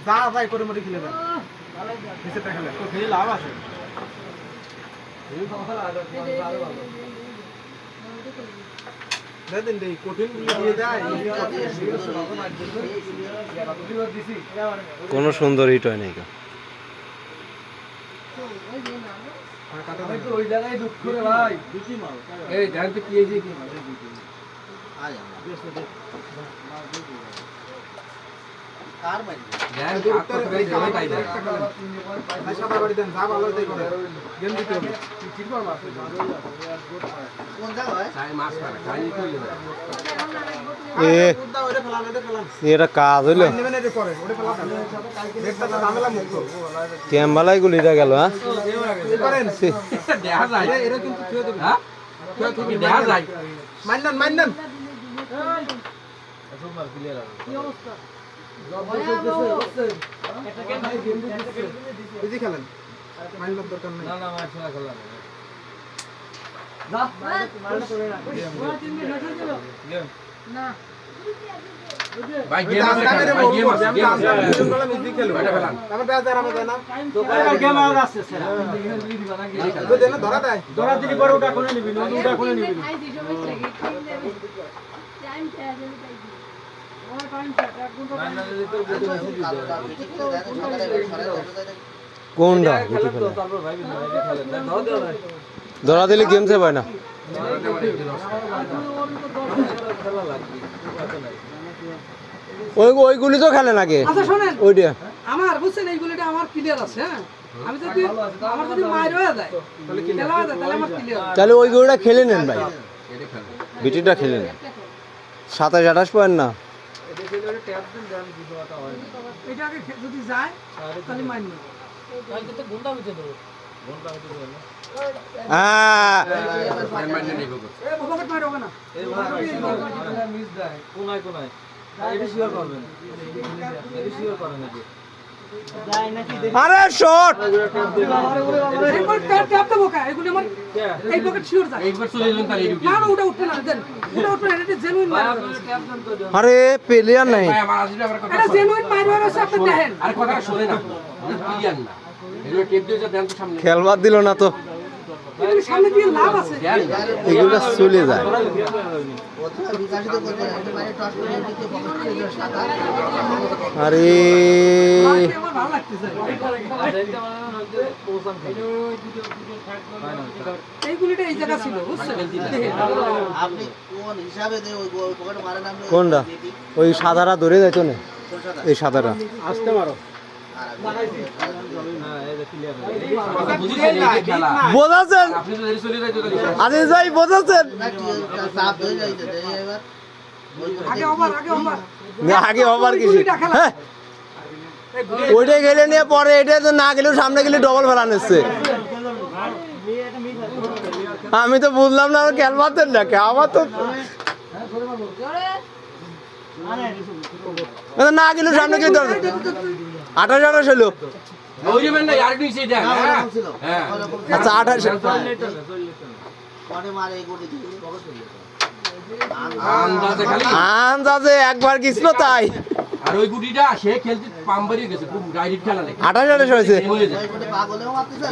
যা যাই করে মরে খেলে দেন নিচেটা খেলে তো খেলে লাভ আছে দেন দেই কঠিন দিয়ে দেয় কোন সুন্দর ইট হয় নাই কা ওই জায়গায় দুঃখ করে ভাই দুটি মাল এই ধ্যান তো কি হয়েছে কি আয় কার মাইল ধ্যান কাট করে দেবে তাই দেয় সাদা বাড়ি দেন যা ভালো তাই করে গেম দিতে হবে ঠিক পারবা কোন জায়গায় চাই মাছ পারে খাই কই এটা কাজ হইলো ক্যাম্বালাই গুলিটা গেল হ্যাঁ খেলেন মাইন্ডের দরকার নেই না ভাই গেম আছে ভাই গেম আছে গেম আছে মিউজিক খেলো এটা ফেলান আমরা বেজার আমরা না তো গেম আর আছে স্যার তো দেন ধরা দেয় ধরা দিলি পরে ওটা কোনে নিবি ওটা কোনে নিবি টাইম খেয়ে যাবে তাই ওর টাইম কোনটা গুটি ফেলা ধরা দিলে গেম সে ভাই না ওইগুলি তো খেলে নাকি আচ্ছা শুনেন ওইটা আমার বুঝছেন এইগুলিটা আমার ক্লিয়ার আছে হ্যাঁ আমি যদি আমার যদি মাইর হয়ে যায় তাহলে খেলা হয়ে যায় তাহলে আমার ক্লিয়ার তাহলে ওইগুলোটা খেলে নেন ভাই বিটিটা খেলে নেন 27-28 পয়েন্ট না এটা আগে যদি যায় তাহলে মাইর নেব তাহলে তো ঘন্টা হইছে তো ঘন্টা হইতে দেবে না হ্যাঁ মাইর নেব এ পকেট মার হবে না এই মিস দেয় কোনায় কোনায় এটা শিওর করবেন এটা শিওর করেন নাকি আরে শট একবার ট্যাপ দেবো কা এগুলো আমার এই পকেট শিওর যায় একবার চলে এলেন তাহলে ডিউটি না না ওটা উঠবে না দেন ওটা উঠবে না এটা জেনুইন মার ট্যাপ দেন তো দেন আরে প্লেয়ার নাই ভাই আমার আসলে আবার কথা এটা জেনুইন মার আছে আপনি দেখেন আরে কথাটা শুনে না ক্লিয়ার না এগুলো টেপ দিয়ে দেন তো সামনে খেলবার দিল না তো এগুলো সামনে দিয়ে লাভ আছে এগুলো চলে যায় আরে আমার ভালো লাগতেছে এইগুলিটা এই জায়গা ছিল বুঝছেন আপনি কোন হিসাবে দেয় ওই পকেট মারেন আপনি কোনটা ওই সাদারা ধরে যাইতো না এই সাদারা আসতে পারো বোঝাচ্ছেন আরে যাই বোঝাচ্ছেন চাপ হয়ে যাইতে এবার আগে ওভার আগে ওভার কিছু হ্যাঁ ওইটা গেলে নিয়ে পরে এটা তো না গেলেও সামনে গেলে ডবল ফেলা নিচ্ছে আমি তো বুঝলাম না খেলবাতেন না আমার তো না গেলেও সামনে গেলে 28 হলো আচ্ছা 28 পরে মারে গোটি দিয়ে আন্দাজে একবার গেছিল তাই আর ওই গুটিটা সে খেলতে পাম্বারি গেছে খুব ডাইরেক্ট খেলা নাকি 28 হয়েছে ওই গোটি পাগলেও মারতেছে